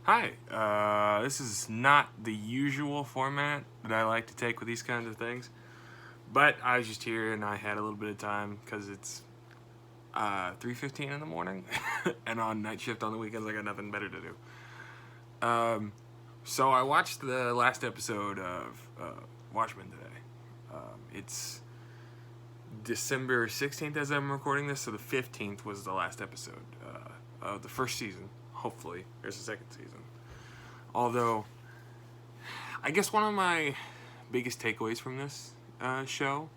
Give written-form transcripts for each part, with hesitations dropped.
Hi, this is not the usual format that I like to take with these kinds of things, but I was just here and I had a little bit of time because it's 3:15 in the morning, and on night shift on the weekends I got nothing better to do. So I watched the last episode of Watchmen today. It's December 16th as I'm recording this, so the 15th was the last episode of the first season. Hopefully, there's a second season. Although, I guess one of my biggest takeaways from this show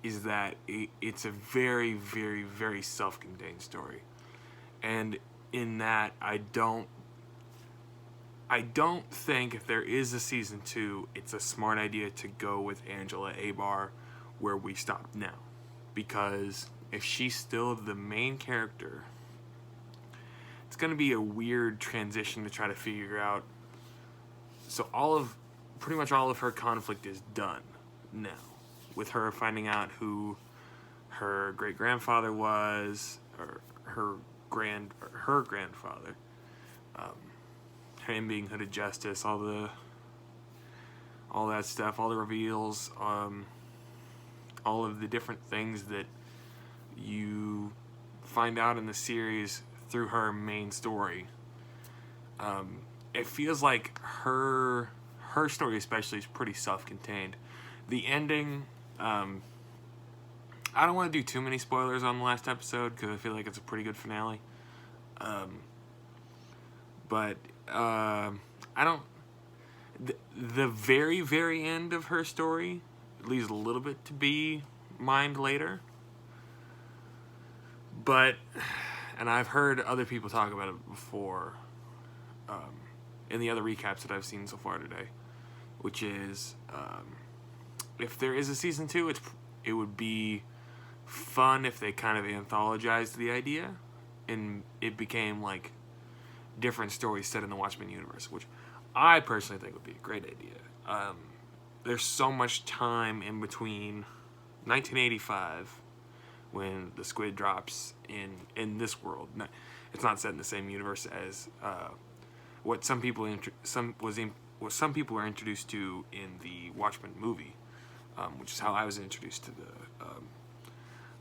is that it's a very, very, very self-contained story, and in that I don't think if there is a season 2, it's a smart idea to go with Angela Abar where we stopped now, because if she's still the main character, it's going to be a weird transition to try to figure out. So pretty much all of her conflict is done now, with her finding out who her great grandfather was, or her grandfather, him being Hooded Justice, all that stuff, all the reveals, all of the different things that you find out in the series through her main story. It feels like her story especially is pretty self-contained. The ending, I don't want to do too many spoilers on the last episode because I feel like it's a pretty good finale. But I don't. The very, very end of her story leaves a little bit to be mined later. But, and I've heard other people talk about it before, in the other recaps that I've seen so far today, which is, if there is a season 2, it would be fun if they kind of anthologized the idea and it became like different stories set in the Watchmen universe, which I personally think would be a great idea. There's so much time in between 1985, when the squid drops in this world. It's not set in the same universe as what some people were introduced to in the Watchmen movie, which is how I was introduced to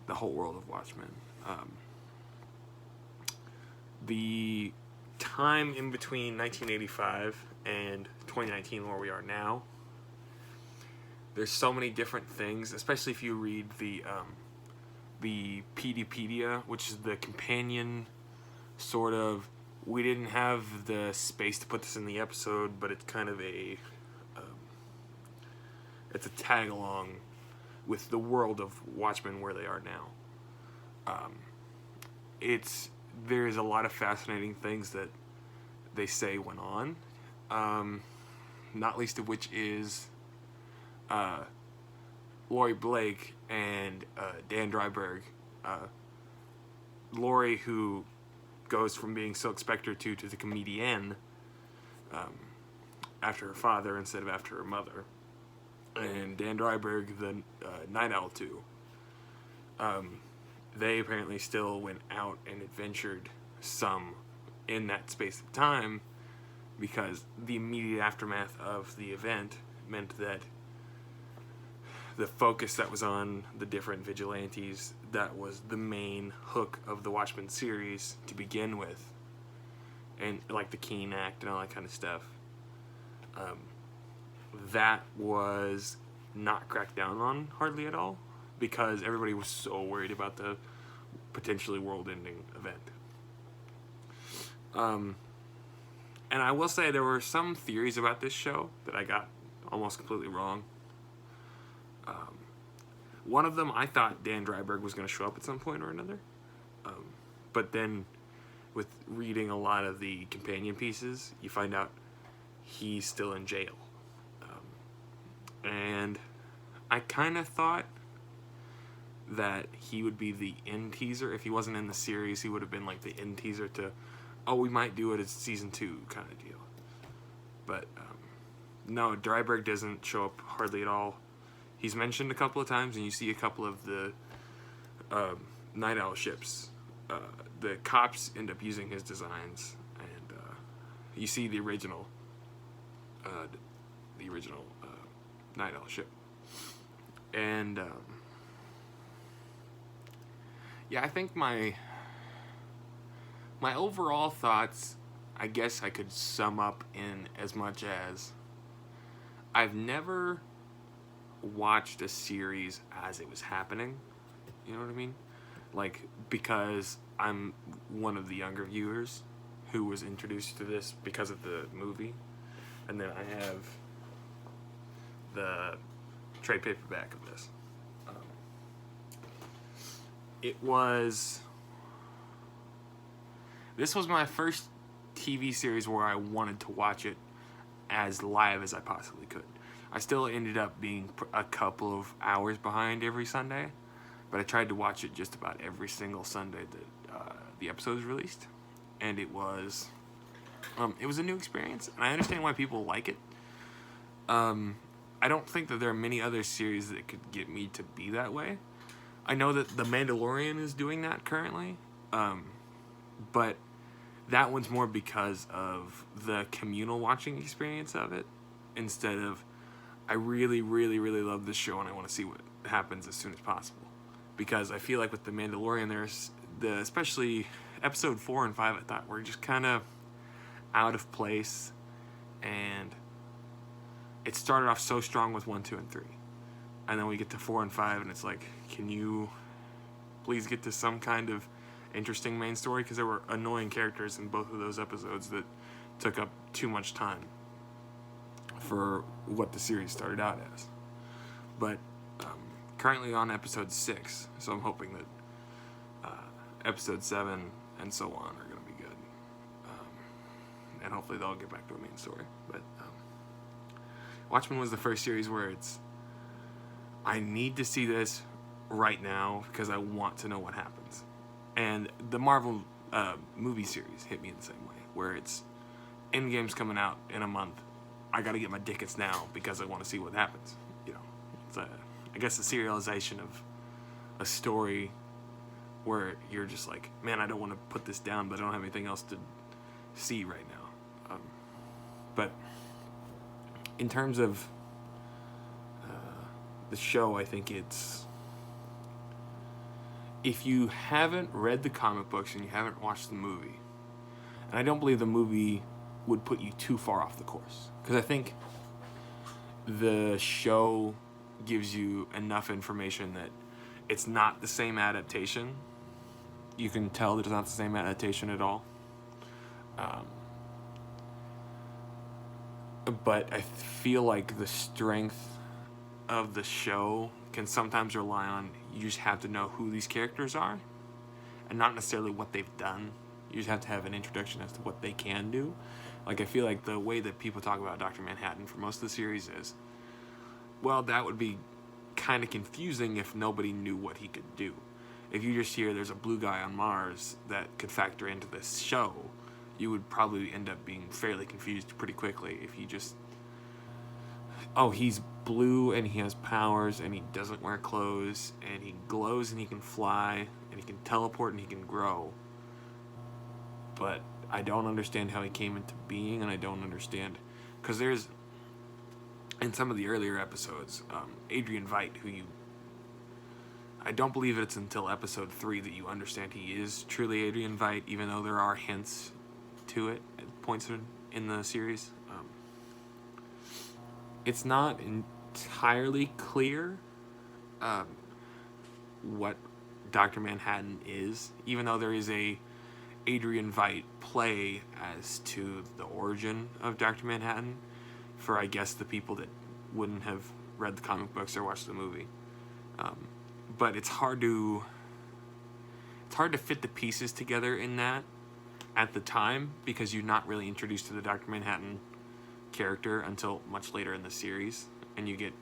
the whole world of Watchmen. The time in between 1985 and 2019, where we are now, there's so many different things, especially if you read the Peteypedia, which is the companion sort of. We didn't have the space to put this in the episode, but it's kind of it's a tag along with the world of Watchmen where they are now. There's a lot of fascinating things that they say went on, not least of which is Laurie Blake and Dan Dryberg. Laurie, who goes from being Silk Spectre 2 to the comedienne, after her father instead of after her mother, and Dan Dryberg, the Night Owl 2. They apparently still went out and adventured some in that space of time, because the immediate aftermath of the event meant that the focus that was on the different vigilantes, that was the main hook of the Watchmen series to begin with, and like the Keene Act and all that kind of stuff, that was not cracked down on hardly at all, because everybody was so worried about the potentially world-ending event. And I will say there were some theories about this show that I got almost completely wrong. One of them, I thought Dan Dryberg was going to show up at some point or another. But then, with reading a lot of the companion pieces, you find out he's still in jail. And I kind of thought that he would be the end teaser. If he wasn't in the series, he would have been like the end teaser to, oh, we might do it as season 2 kind of deal. But no, Dryberg doesn't show up hardly at all. He's mentioned a couple of times, and you see a couple of the Night Owl ships. The cops end up using his designs, and you see the original Night Owl ship. And yeah, I think my overall thoughts, I guess I could sum up in as much as I've never watched a series as it was happening. You know what I mean? Like, because I'm one of the younger viewers who was introduced to this because of the movie. And then I have the trade paperback of this. This was my first TV series where I wanted to watch it as live as I possibly could. I still ended up being a couple of hours behind every Sunday, but I tried to watch it just about every single Sunday that the episodes released, and it was a new experience, and I understand why people like it. I don't think that there are many other series that could get me to be that way. I know that The Mandalorian is doing that currently, but that one's more because of the communal watching experience of it, instead of, I really, really, really love this show and I want to see what happens as soon as possible. Because I feel like with The Mandalorian, there's especially episode 4 and 5, I thought were just kind of out of place, and it started off so strong with 1, 2, and 3, and then we get to 4 and 5, and it's like, can you please get to some kind of interesting main story? Because there were annoying characters in both of those episodes that took up too much time for what the series started out as. But currently on episode 6, so I'm hoping that episode 7 and so on are going to be good, and hopefully they'll get back to a main story. But Watchmen was the first series where I need to see this right now because I want to know what happens. And the Marvel movie series hit me in the same way, where it's Endgame's coming out in a month. I got to get my tickets now because I want to see what happens. You know, it's I guess a serialization of a story where you're just like, man, I don't want to put this down, but I don't have anything else to see right now. But in terms of the show, I think it's, if you haven't read the comic books and you haven't watched the movie, and I don't believe the movie would put you too far off the course, because I think the show gives you enough information that it's not the same adaptation. You can tell that it's not the same adaptation at all. But I feel like the strength of the show can sometimes rely on, you just have to know who these characters are and not necessarily what they've done. You just have to have an introduction as to what they can do. Like, I feel like the way that people talk about Dr. Manhattan for most of the series is, well, that would be kind of confusing if nobody knew what he could do. If you just hear there's a blue guy on Mars that could factor into this show, you would probably end up being fairly confused pretty quickly if you just, oh, he's blue and he has powers and he doesn't wear clothes and he glows and he can fly and he can teleport and he can grow. But I don't understand how he came into being, and I don't understand, because there's, in some of the earlier episodes, Adrian Veidt, I don't believe it's until episode 3 that you understand he is truly Adrian Veidt, even though there are hints to it at points in the series. It's not entirely clear what Dr. Manhattan is, even though there is a Adrian Veidt play as to the origin of Dr. Manhattan for, I guess, the people that wouldn't have read the comic books or watched the movie. But it's hard to fit the pieces together in that at the time, because you're not really introduced to the Dr. Manhattan character until much later in the series, and you get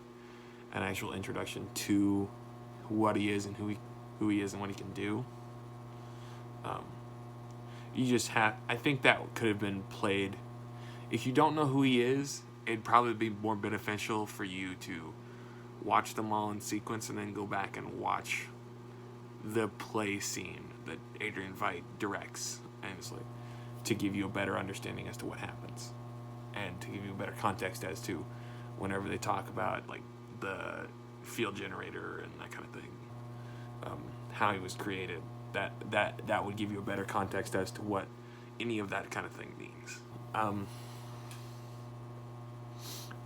an actual introduction to what he is and who he is and what he can do. I think that could have been played. If you don't know who he is, it'd probably be more beneficial for you to watch them all in sequence and then go back and watch the play scene that Adrian Veidt directs. And it's like, to give you a better understanding as to what happens, and to give you a better context as to whenever they talk about like the field generator and that kind of thing, how he was created. That would give you a better context as to what any of that kind of thing means.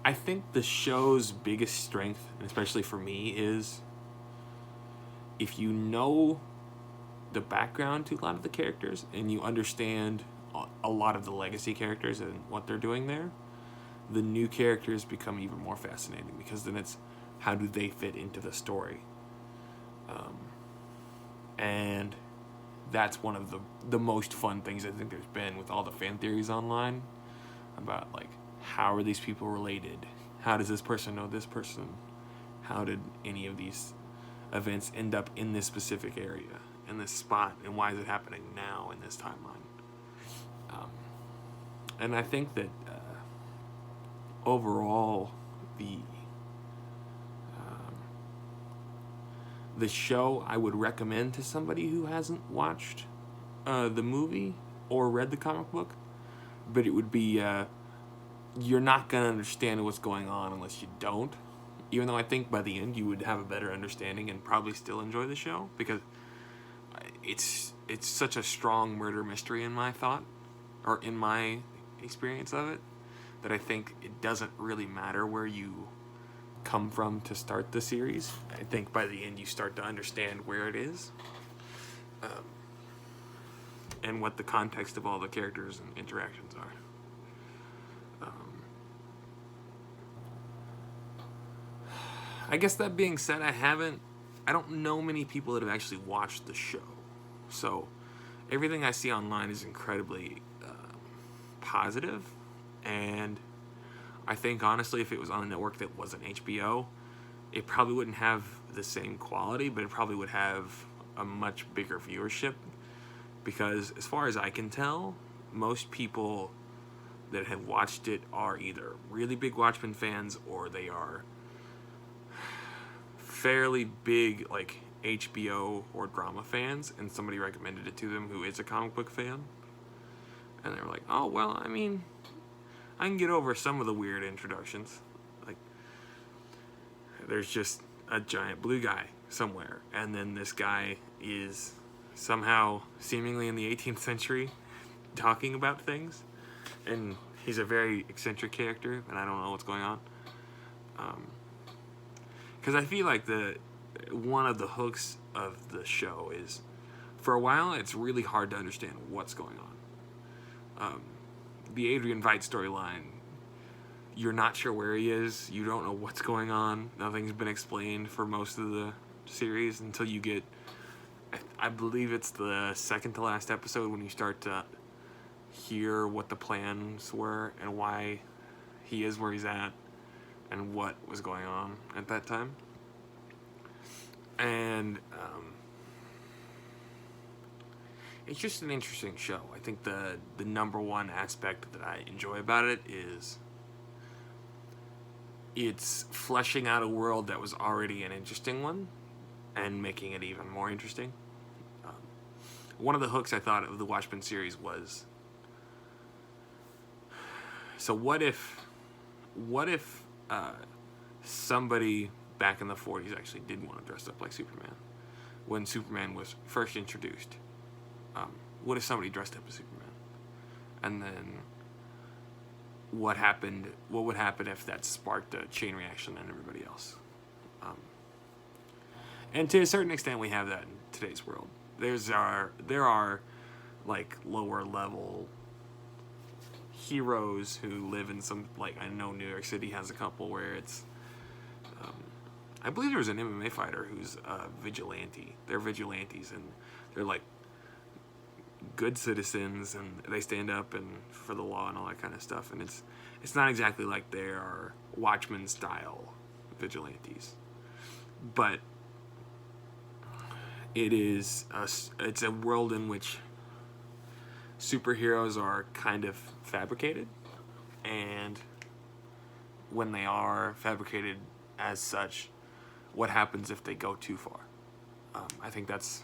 I think the show's biggest strength, and especially for me, is if you know the background to a lot of the characters and you understand a lot of the legacy characters and what they're doing there, the new characters become even more fascinating, because then it's how do they fit into the story. And that's one of the most fun things I think there's been with all the fan theories online about like, how are these people related? How does this person know this person? How did any of these events end up in this specific area, in this spot, and why is it happening now in this timeline? And I think that overall, the show I would recommend to somebody who hasn't watched the movie or read the comic book, but it would be you're not going to understand what's going on unless you don't, even though I think by the end you would have a better understanding and probably still enjoy the show, because it's such a strong murder mystery in my thought, or in my experience of it, that I think it doesn't really matter where you come from to start the series. I think by the end you start to understand where it is, and what the context of all the characters and interactions are. I guess that being said, I don't know many people that have actually watched the show, so everything I see online is incredibly positive, and I think honestly if it was on a network that wasn't HBO, it probably wouldn't have the same quality, but it probably would have a much bigger viewership, because as far as I can tell, most people that have watched it are either really big Watchmen fans, or they are fairly big like HBO or drama fans, and somebody recommended it to them who is a comic book fan, and they were like, oh well, I mean, I can get over some of the weird introductions, like there's just a giant blue guy somewhere, and then this guy is somehow seemingly in the 18th century talking about things, and he's a very eccentric character, and I don't know what's going on. Because I feel like one of the hooks of the show is, for a while, it's really hard to understand what's going on. The Adrian Veidt storyline, you're not sure where he is, you don't know what's going on, nothing's been explained for most of the series until you get, I believe it's the second to last episode, when you start to hear what the plans were and why he is where he's at and what was going on at that time. And it's just an interesting show. I think the number one aspect that I enjoy about it is it's fleshing out a world that was already an interesting one and making it even more interesting. One of the hooks I thought of the Watchmen series was, so what if somebody back in the 40s actually did want to dress up like Superman when Superman was first introduced? What if somebody dressed up as Superman? And then what would happen if that sparked a chain reaction in everybody else? And to a certain extent we have that in today's world. There are like lower level heroes who live in some, like, I know New York City has a couple where it's I believe there was an MMA fighter who's a vigilante. They're vigilantes, and they're like good citizens, and they stand up and for the law and all that kind of stuff, and it's not exactly like they are Watchmen style vigilantes, but it's a world in which superheroes are kind of fabricated, and when they are fabricated as such, what happens if they go too far? I think that's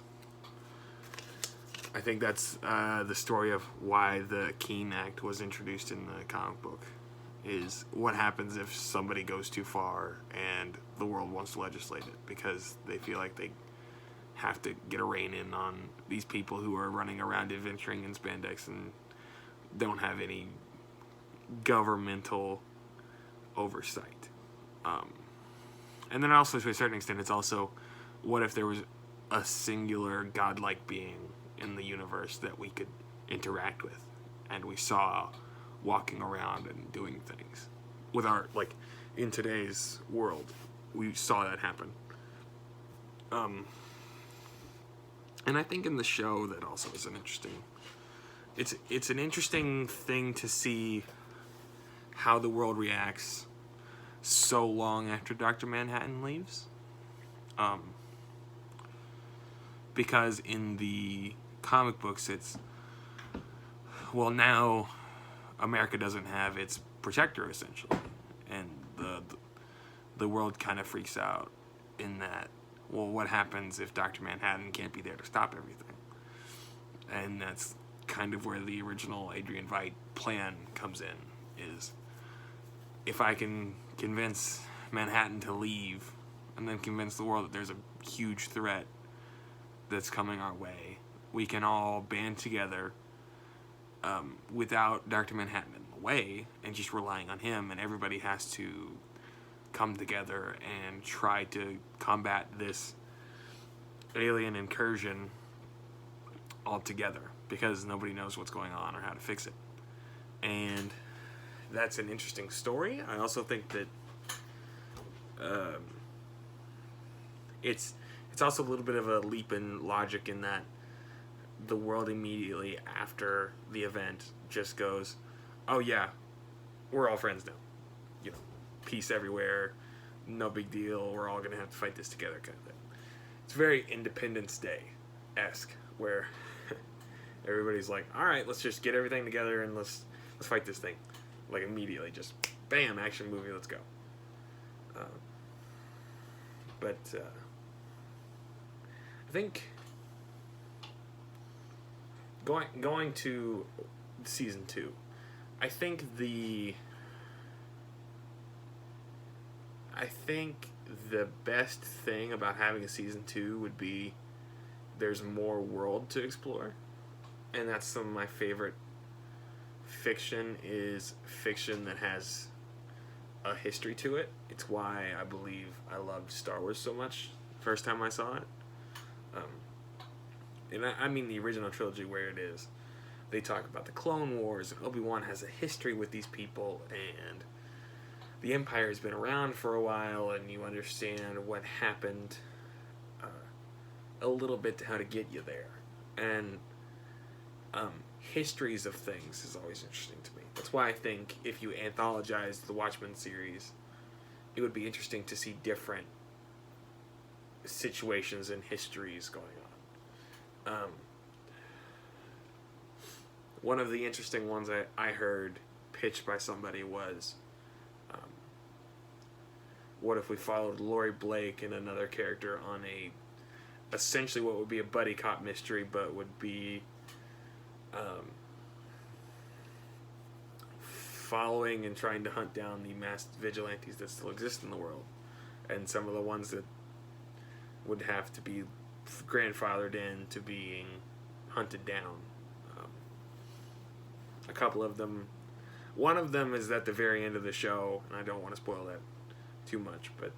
I think that's the story of why the Keene Act was introduced in the comic book, is what happens if somebody goes too far and the world wants to legislate it, because they feel like they have to get a rein in on these people who are running around adventuring in spandex and don't have any governmental oversight. And then also, to a certain extent, it's also, what if there was a singular godlike being in the universe that we could interact with, and we saw walking around and doing things with our, like, in today's world, we saw that happen. And I think in the show that also is an interesting, it's an interesting thing to see how the world reacts so long after Dr. Manhattan leaves. Because in the comic books, it's, well, now America doesn't have its protector, essentially, and the world kind of freaks out in that, well, what happens if Dr. Manhattan can't be there to stop everything? And that's kind of where the original Adrian Veidt plan comes in, is if I can convince Manhattan to leave and then convince the world that there's a huge threat that's coming our way, we can all band together without Dr. Manhattan in the way and just relying on him, and everybody has to come together and try to combat this alien incursion all together, because nobody knows what's going on or how to fix it. And that's an interesting story. I also think that it's also a little bit of a leap in logic in that the world immediately after the event just goes, oh yeah, we're all friends now. You know, peace everywhere, no big deal, we're all gonna have to fight this together kind of thing. It's very Independence Day-esque, where everybody's like, all right, let's just get everything together and let's fight this thing. Like immediately, just bam, action movie, let's go. But I think going to season 2, I think the best thing about having a season 2 would be there's more world to explore, and that's some of my favorite fiction, is fiction that has a history to it. It's why I believe I loved Star Wars so much first time I saw it. And I mean the original trilogy, where it is, they talk about the Clone Wars, and Obi-Wan has a history with these people, and the Empire has been around for a while, and you understand what happened a little bit to how to get you there. And histories of things is always interesting to me. That's why I think if you anthologize the Watchmen series, it would be interesting to see different situations and histories going on. One of the interesting ones I heard pitched by somebody was, what if we followed Laurie Blake and another character on essentially what would be a buddy cop mystery, but would be following and trying to hunt down the masked vigilantes that still exist in the world, and some of the ones that would have to be grandfathered in to being hunted down. A couple of them, one of them is at the very end of the show, and I don't want to spoil that too much, but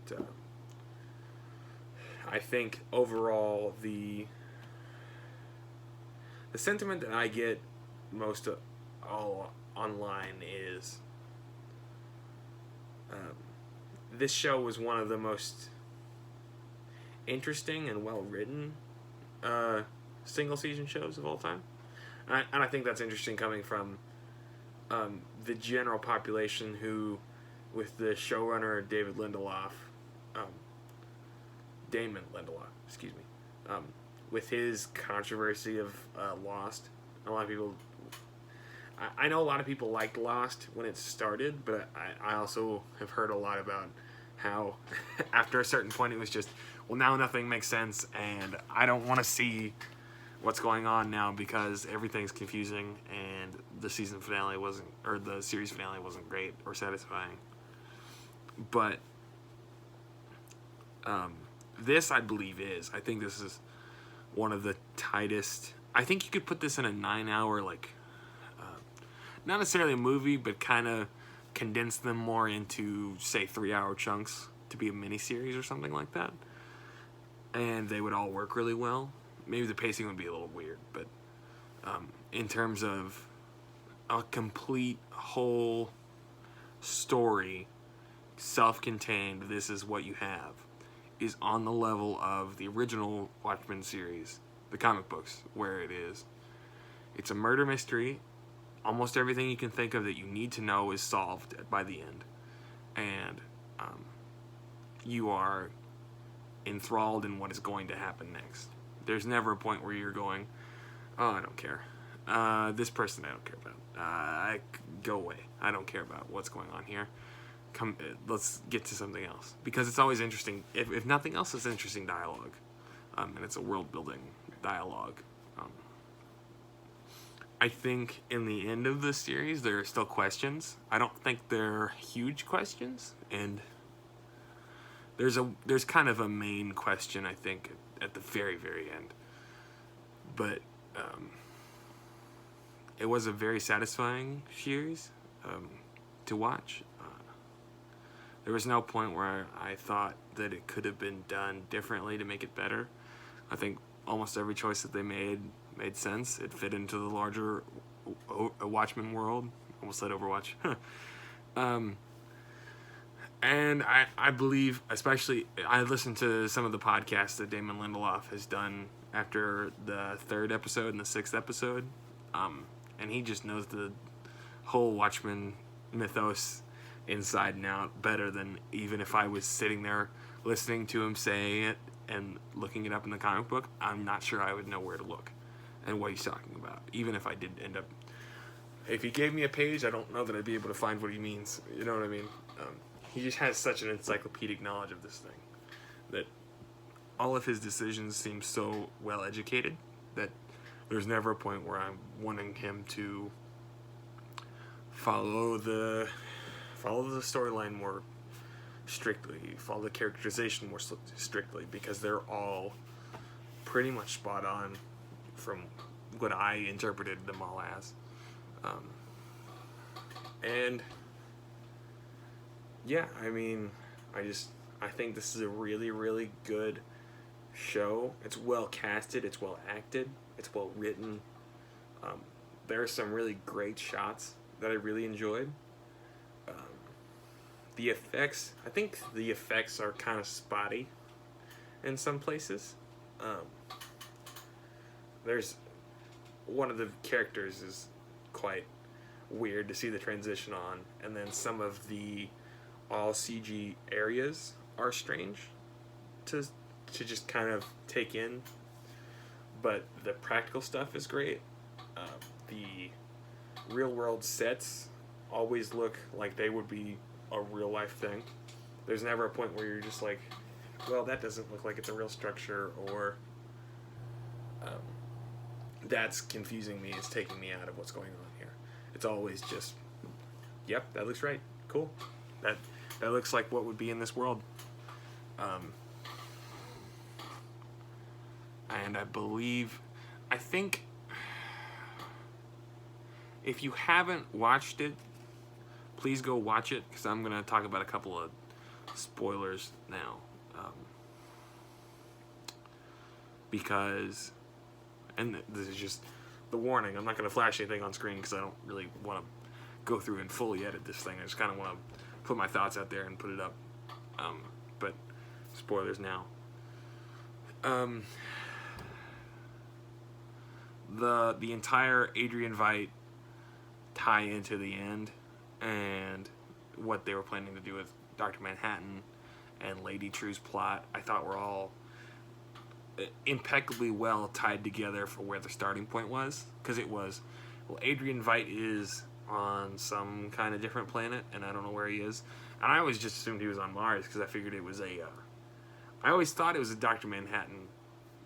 I think overall the sentiment that I get most all online is this show was one of the most interesting and well-written single season shows of all time, and I think that's interesting coming from the general population, who, with the showrunner Damon Lindelof, with his controversy of Lost. A lot of people, I know a lot of people liked Lost when it started, but I also have heard a lot about how after a certain point it was just, well, now nothing makes sense, and I don't want to see what's going on now because everything's confusing and the season finale wasn't, or the series finale wasn't great or satisfying. But this, I believe, is. I think this is one of the tightest. I think you could put this in a 9-hour, like, not necessarily a movie, but kind of condense them more into, say, 3-hour chunks to be a miniseries or something like that. And they would all work really well. Maybe the pacing would be a little weird, but in terms of a complete whole story, self-contained, this is what you have, is on the level of the original Watchmen series, the comic books, where it is. It's a murder mystery. Almost everything you can think of that you need to know is solved by the end. And you are enthralled in what is going to happen next. There's never a point where you're going, oh, I don't care. This person I don't care about. Go away. I don't care about what's going on here. Come, let's get to something else. Because it's always interesting. If nothing else, it's interesting dialogue. And it's a world-building dialogue. I think in the end of the series, there are still questions. I don't think they're huge questions. And there's kind of a main question, I think, at the very, very end. But it was a very satisfying series to watch. There was no point where I thought that it could have been done differently to make it better. I think almost every choice that they made sense. It fit into the larger Watchmen world. Almost said Overwatch. And I believe, especially, I listened to some of the podcasts that Damon Lindelof has done after the 3rd episode and the 6th episode. And he just knows the whole Watchmen mythos inside and out better than even if I was sitting there listening to him say it and looking it up in the comic book. I'm not sure I would know where to look and what he's talking about. Even if I did end up... If he gave me a page, I don't know that I'd be able to find what he means. You know what I mean? He just has such an encyclopedic knowledge of this thing that all of his decisions seem so well educated that there's never a point where I'm wanting him to follow the storyline more strictly, follow the characterization more strictly, because they're all pretty much spot on from what I interpreted them all as. And yeah, I mean, I think this is a really, really good show. It's well casted, it's well acted, it's well written. There are some really great shots that I really enjoyed. The effects, I think the effects are kind of spotty in some places. There's one of the characters is quite weird to see the transition on, and then some of the all CG areas are strange to just kind of take in, but the practical stuff is great. The real world sets always look like they would be a real life thing. There's never a point where you're just like, well, that doesn't look like it's a real structure, or that's confusing me, it's taking me out of what's going on here. It's always just, yep, that looks right, cool, that looks like what would be in this world. And I think if you haven't watched it, please go watch it, because I'm going to talk about a couple of spoilers now. Because, and this is just the warning, I'm not going to flash anything on screen because I don't really want to go through and fully edit this thing. I just kind of want to put my thoughts out there and put it up. But spoilers now. The entire Adrian Veidt tie into the end and what they were planning to do with Dr. Manhattan and Lady True's plot, I thought were all impeccably well tied together for where the starting point was. Because it was, well, Adrian Veidt is on some kind of different planet, and I don't know where he is. And I always just assumed he was on Mars, because I figured it was I always thought it was a Dr. Manhattan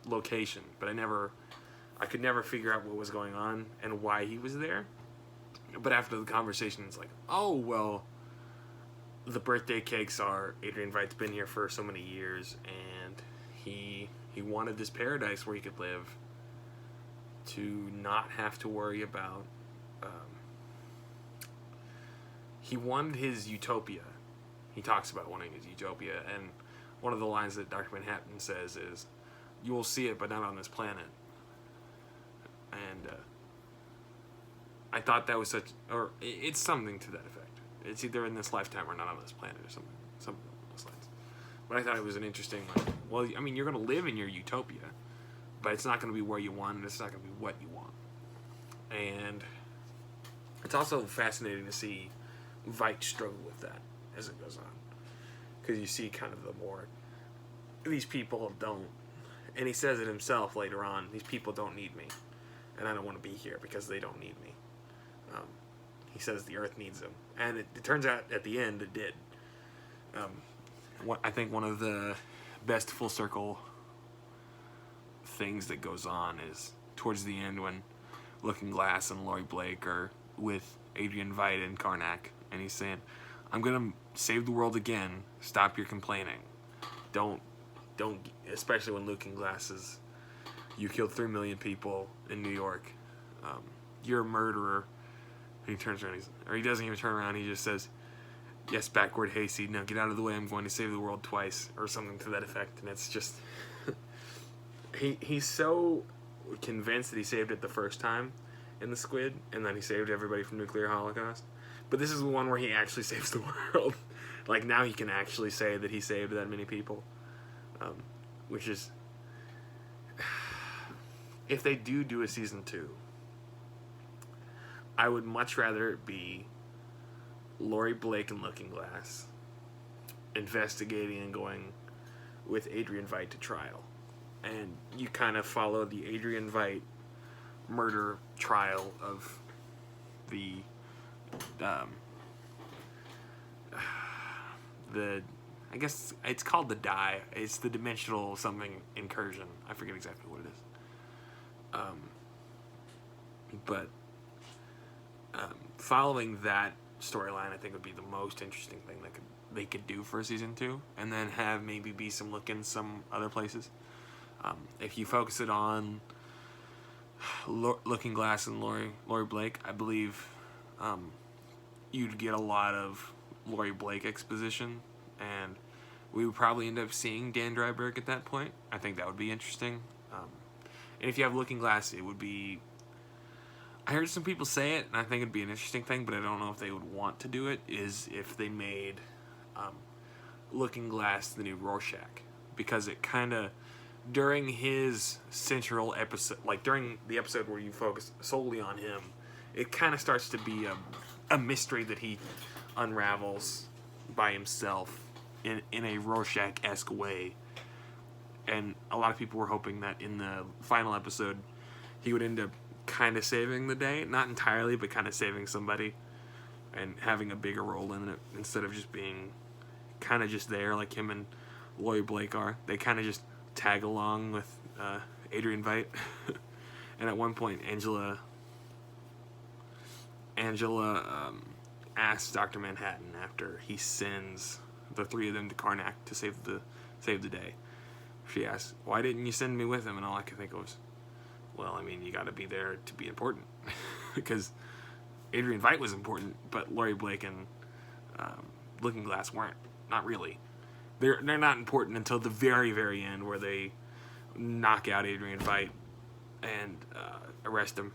location, but I I could never figure out what was going on and why he was there. But after the conversation, it's like, oh, well, the birthday cakes are Adrian Veidt's been here for so many years, and he wanted this paradise where he could live to not have to worry about. He wanted his utopia. He talks about wanting his utopia, and one of the lines that Dr. Manhattan says is, "You will see it, but not on this planet." And I thought that was such, or it's something to that effect. It's either in this lifetime or not on this planet, or something along those lines. But I thought it was an interesting, like, well, I mean, you're going to live in your utopia, but it's not going to be where you want, and it's not going to be what you want. And it's also fascinating to see Veidt struggle with that as it goes on, because you see kind of the more, these people don't, and he says it himself later on, these people don't need me, and I don't want to be here because they don't need me. He says the Earth needs him, and it turns out at the end it did. I think one of the best full circle things that goes on is towards the end when Looking Glass and Laurie Blake are with Adrian Veidt and Karnak, and he's saying, "I'm gonna save the world again. Stop your complaining. Don't." Especially when Looking Glass is, "You killed 3 million people in New York. You're a murderer." And he turns around, or he doesn't even turn around. He just says, "Yes, backward hayseed. Now get out of the way. I'm going to save the world twice," or something to that effect. And it's just, he's so convinced that he saved it the first time in the squid, and then he saved everybody from nuclear holocaust. But this is the one where he actually saves the world. Like, now he can actually say that he saved that many people, which is, if they do a season 2, I would much rather it be Laurie Blake and Looking Glass investigating and going with Adrian Veidt to trial, and you kind of follow the Adrian Veidt murder trial of the I guess it's called the Die. It's the dimensional something incursion. I forget exactly what it is. But following that storyline, I think would be the most interesting thing that they could do for season 2, and then have maybe be some look in some other places. If you focus it on Looking Glass and Laurie Blake, I believe you'd get a lot of Laurie Blake exposition, and we would probably end up seeing Dan Dryberg at that point. I think that would be interesting. And if you have Looking Glass, it would be, I heard some people say it, and I think it'd be an interesting thing, but I don't know if they would want to do it, is if they made Looking Glass the new Rorschach. Because it kind of, during his central episode, like during the episode where you focus solely on him, it kind of starts to be a mystery that he unravels by himself in a Rorschach-esque way. And a lot of people were hoping that in the final episode, he would end up kind of saving the day. Not entirely, but kind of saving somebody and having a bigger role in it, instead of just being kind of just there like him and Laurie Blake are. They kind of just tag along with Adrian Veidt. And at one point, Angela asks Dr. Manhattan, after he sends the 3 of them to Karnak to save the day, she asks, "Why didn't you send me with him?" And all I could think of was, well, I mean, you got to be there to be important. Because Adrian Veidt was important, but Laurie Blake and Looking Glass weren't. Not really. They're not important until the very, very end, where they knock out Adrian Veidt and arrest him.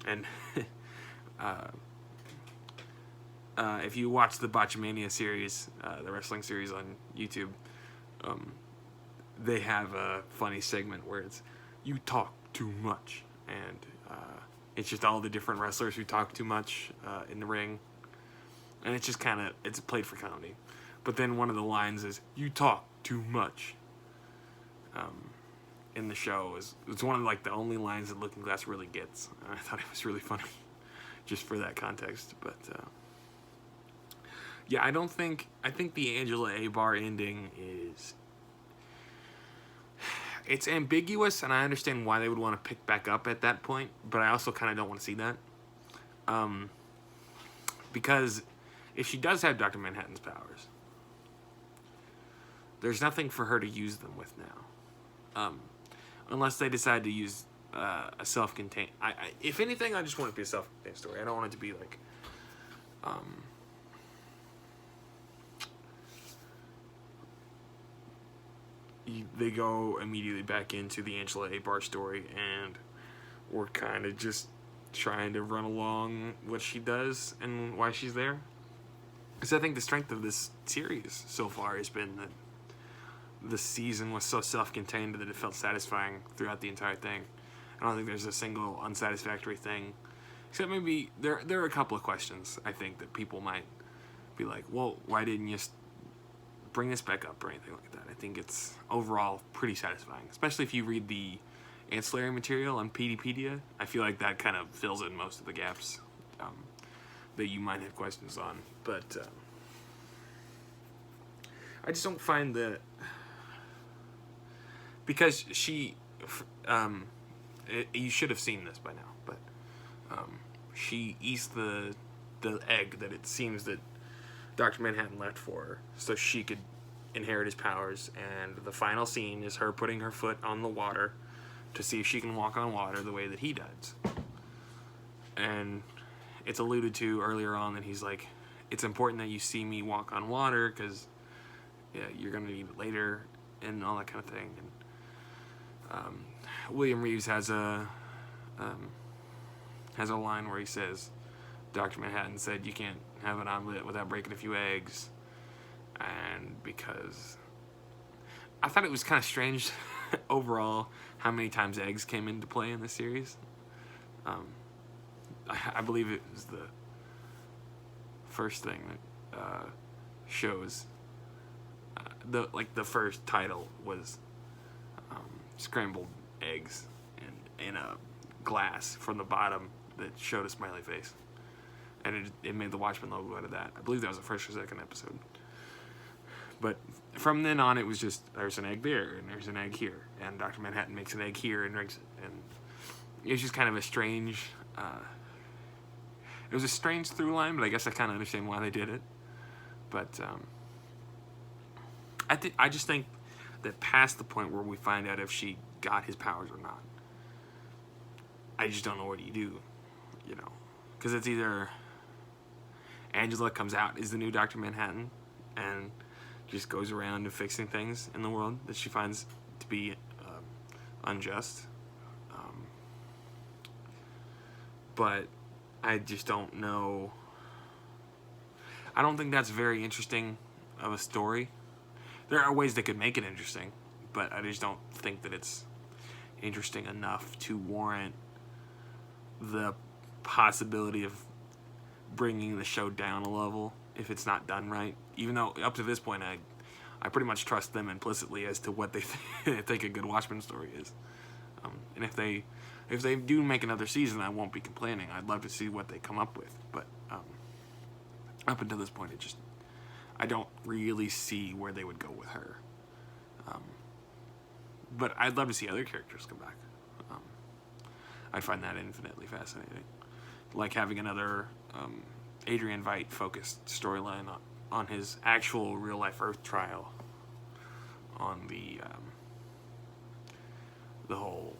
And if you watch the Botchmania series, the wrestling series on YouTube, they have a funny segment where it's, "You talk too much," and it's just all the different wrestlers who talk too much in the ring, and it's just kind of, it's played for comedy. But then one of the lines is, "You talk too much," in the show. It's one of like the only lines that Looking Glass really gets, and I thought it was really funny just for that context. But yeah, I think the Angela Abar ending is, It's ambiguous, and I understand why they would want to pick back up at that point, but I also kind of don't want to see that. Because if she does have Dr. Manhattan's powers, there's nothing for her to use them with now. Unless they decide to use a self-contained... if anything, I just want it to be a self-contained story. I don't want it to be like... they go immediately back into the Angela Abar story, and we're kind of just trying to run along what she does and why she's there. Because I think the strength of this series so far has been that the season was so self-contained that it felt satisfying throughout the entire thing. I don't think there's a single unsatisfactory thing, except maybe there are a couple of questions I think that people might be like, well, why didn't you bring this back up or anything like that? I think it's overall pretty satisfying, especially if you read the ancillary material on PDpedia. I feel like that kind of fills in most of the gaps that you might have questions on. But I just don't find that, because she, you should have seen this by now, but she eats the egg that it seems that Dr. Manhattan left for her so she could inherit his powers, and the final scene is her putting her foot on the water to see if she can walk on water the way that he does. And it's alluded to earlier on that he's like, it's important that you see me walk on water because you're going to need it later, and all that kind of thing. And William Reeves has a line where he says, Dr. Manhattan said you can't have an omelet without breaking a few eggs. And because I thought it was kind of strange overall how many times eggs came into play in this series. I believe it was the first thing that shows the first title was scrambled eggs in a glass from the bottom that showed a smiley face, and it made the Watchmen logo out of that. I believe that was the first or second episode. But from then on, it was just, there's an egg there, and there's an egg here, and Dr. Manhattan makes an egg here, and drinks it, and it was just kind of a strange, it was a strange through line, but I guess I kind of understand why they did it. But I just think that past the point where we find out if she got his powers or not, I just don't know what you do, because it's either Angela comes out as the new Dr. Manhattan and just goes around and fixing things in the world that she finds to be unjust. But I just don't know. I don't think that's very interesting of a story. There are ways they could make it interesting, but I just don't think that it's interesting enough to warrant the possibility of bringing the show down a level if it's not done right. Even though up to this point I pretty much trust them implicitly as to what they think a good Watchmen story is. And if they do make another season, I won't be complaining. I'd love to see what they come up with. But up until this point, I don't really see where they would go with her. But I'd love to see other characters come back. I find that infinitely fascinating. Like having another Adrian Veidt focused storyline on his actual real life Earth trial on the whole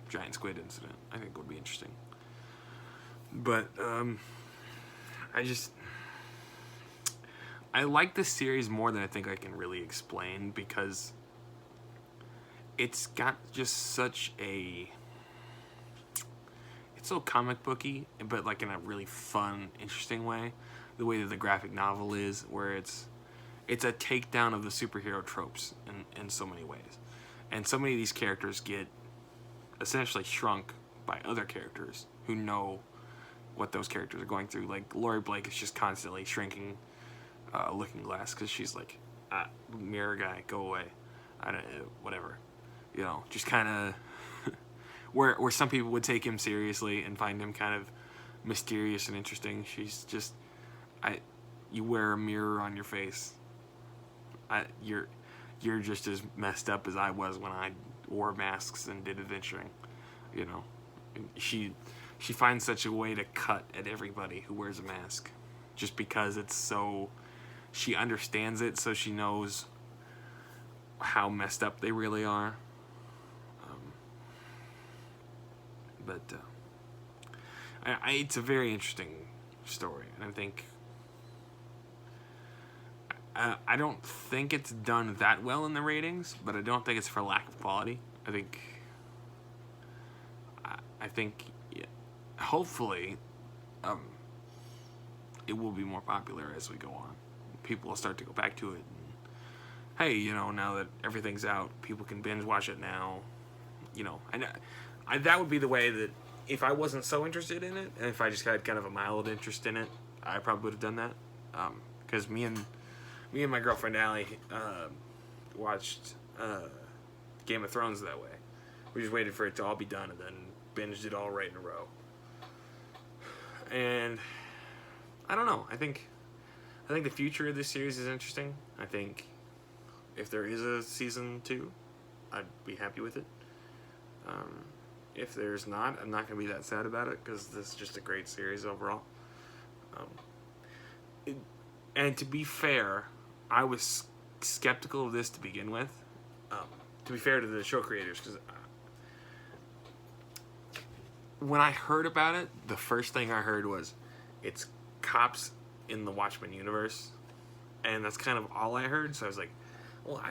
giant squid incident. I think would be interesting. But I like this series more than I think I can really explain, because it's got just such a... It's so comic booky, but like in a really fun, interesting way. The way that the graphic novel is, where it's a takedown of the superhero tropes in so many ways. And so many of these characters get essentially shrunk by other characters who know what those characters are going through. Like Laurie Blake is just constantly shrinking Looking Glass because she's like, mirror guy, go away. I don't know, whatever. Just kind of... Where some people would take him seriously and find him kind of mysterious and interesting, she's just, you wear a mirror on your face. you're just as messed up as I was when I wore masks and did adventuring. You know, she finds such a way to cut at everybody who wears a mask, just because it's so, she understands it, so she knows how messed up they really are. But it's a very interesting story, and I think I don't think it's done that well in the ratings, but I don't think it's for lack of quality. I think yeah, hopefully it will be more popular as we go on. People will start to go back to it. And, hey, you know, now that everything's out, people can binge watch it now. You know, and that would be the way that if I wasn't so interested in it, and if I just had kind of a mild interest in it, I probably would have done that. Because me and my girlfriend Allie watched Game of Thrones that way. We just waited for it to all be done and then binged it all right in a row. And I don't know. I think the future of this series is interesting. I think if there is a season 2, I'd be happy with it. If there's not, I'm not going to be that sad about it, because this is just a great series overall. And to be fair, I was skeptical of this to begin with. To be fair to the show creators, because when I heard about it, the first thing I heard was it's cops in the Watchmen universe, and that's kind of all I heard. So I was like, well,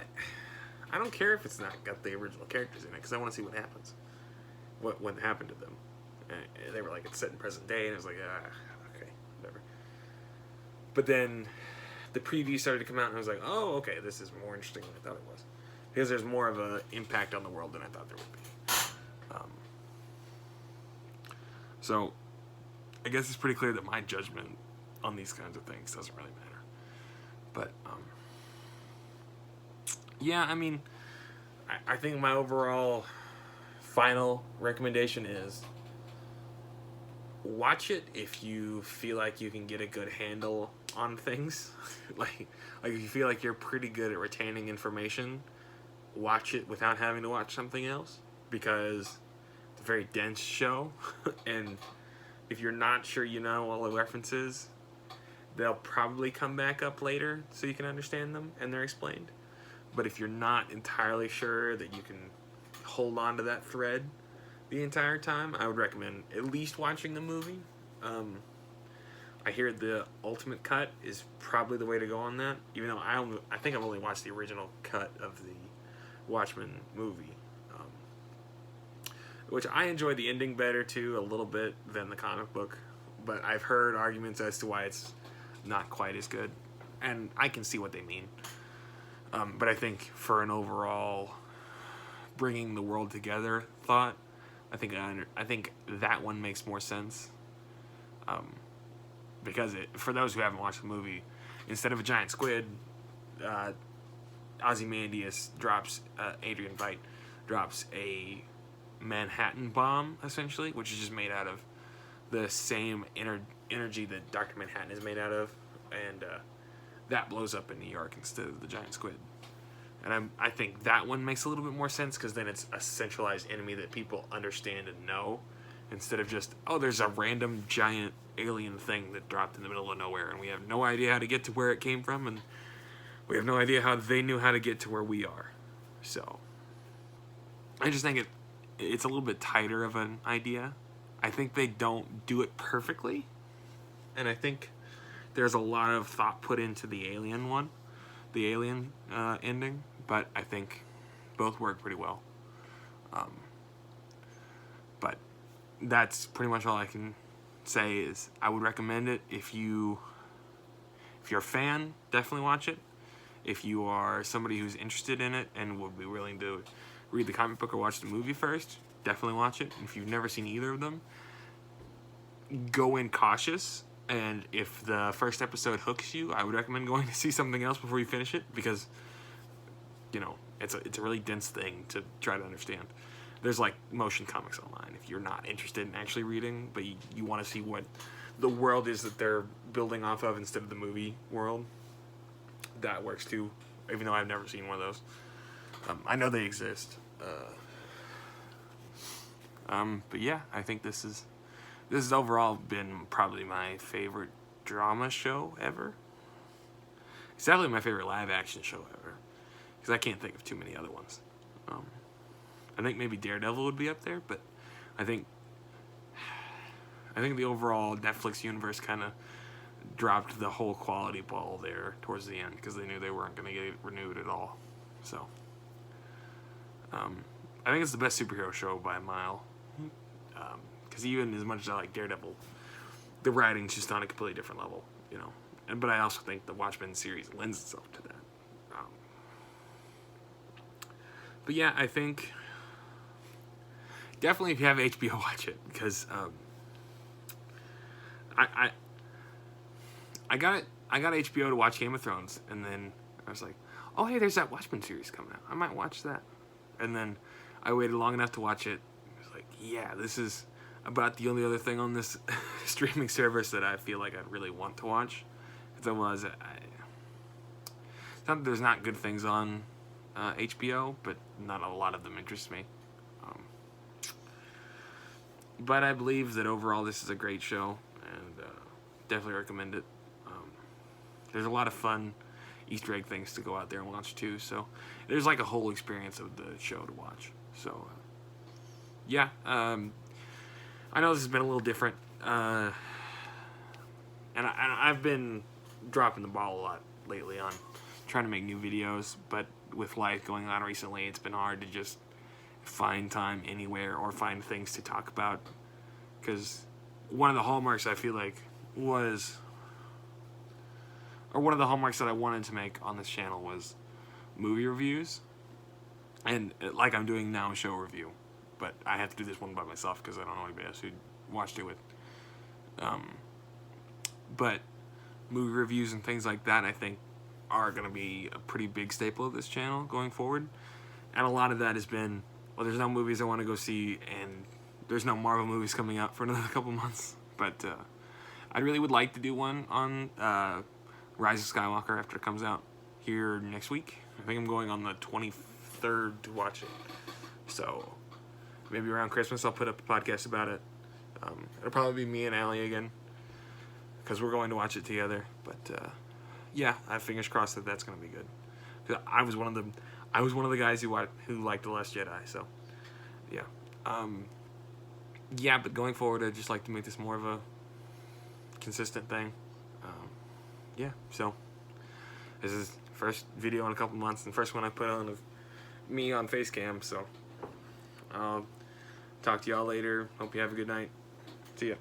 I don't care if it's not got the original characters in it, because I want to see what happens, what happened to them. And they were like, it's set in present day, and I was like, okay, whatever. But then the preview started to come out, and I was like, oh, okay, this is more interesting than I thought it was, because there's more of an impact on the world than I thought there would be. So I guess it's pretty clear that my judgment on these kinds of things doesn't really matter. But yeah, I mean, I think my overall final recommendation is watch it if you feel like you can get a good handle on things. like if you feel like you're pretty good at retaining information, watch it without having to watch something else, because it's a very dense show. And if you're not sure you know all the references, they'll probably come back up later so you can understand them and they're explained. But if you're not entirely sure that you can hold on to that thread the entire time, I would recommend at least watching the movie. I hear the ultimate cut is probably the way to go on that, even though I think I've only watched the original cut of the Watchmen movie, which I enjoy the ending better too, a little bit, than the comic book. But I've heard arguments as to why it's not quite as good, and I can see what they mean. But I think for an overall bringing the world together thought, I think that one makes more sense. Because for those who haven't watched the movie, instead of a giant squid, Ozymandias Adrian Veidt drops a Manhattan bomb, essentially, which is just made out of the same energy that Dr. Manhattan is made out of, and that blows up in New York instead of the giant squid. And I think that one makes a little bit more sense, because then it's a centralized enemy that people understand and know, instead of just, oh, there's a random giant alien thing that dropped in the middle of nowhere, and we have no idea how to get to where it came from, and we have no idea how they knew how to get to where we are. So I just think it's a little bit tighter of an idea. I think they don't do it perfectly, and I think there's a lot of thought put into the alien ending, but I think both work pretty well. But that's pretty much all I can say. Is I would recommend it if you're a fan, definitely watch it. If you are somebody who's interested in it and would be willing to read the comic book or watch the movie first, definitely watch it. If you've never seen either of them, go in cautious, and if the first episode hooks you, I would recommend going to see something else before you finish it, because it's a really dense thing to try to understand. There's like motion comics online if you're not interested in actually reading, but you want to see what the world is that they're building off of instead of the movie world. That works too. even though I've never seen one of those. I know they exist. But yeah, I think this has overall been probably my favorite drama show ever. It's definitely my favorite live action show ever, because I can't think of too many other ones. I think maybe Daredevil would be up there, but I think the overall Netflix universe kind of dropped the whole quality ball there towards the end, because they knew they weren't going to get it renewed at all. So I think it's the best superhero show by a mile. Because even as much as I like Daredevil, the writing's just on a completely different level, you know. But I also think the Watchmen series lends itself to that. But yeah, I think definitely if you have HBO, watch it, because I got HBO to watch Game of Thrones, and then I was like, oh hey, there's that Watchmen series coming out. I might watch that. And then I waited long enough to watch it. I was like, yeah, this is about the only other thing on this streaming service that I feel like I'd really want to watch. Because it's not that there's not good things on HBO, but not a lot of them interest me. But I believe that overall this is a great show, and definitely recommend it. There's a lot of fun Easter egg things to go out there and watch too, so there's like a whole experience of the show to watch. So yeah, I know this has been a little different, and I've been dropping the ball a lot lately on trying to make new videos, but with life going on recently, it's been hard to just find time anywhere or find things to talk about, because one of the hallmarks I feel like was, or one of the hallmarks that I wanted to make on this channel was movie reviews, and like I'm doing now, a show review, but I have to do this one by myself because I don't know anybody else who watched it with. But movie reviews and things like that, I think, are going to be a pretty big staple of this channel going forward. And a lot of that has been, well, there's no movies I want to go see, and there's no Marvel movies coming out for another couple months. But I really would like to do one on Rise of Skywalker after it comes out here next week. I think I'm going on the 23rd to watch it. So maybe around Christmas I'll put up a podcast about it. It'll probably be me and Allie again, because we're going to watch it together. But yeah, I have fingers crossed that that's going to be good. 'Cause I was one of the guys who liked The Last Jedi. So yeah, yeah. But going forward, I'd just like to make this more of a consistent thing. Yeah. So this is the first video in a couple months, and the first one I put on of me on Facecam. So I'll talk to y'all later. Hope you have a good night. See ya.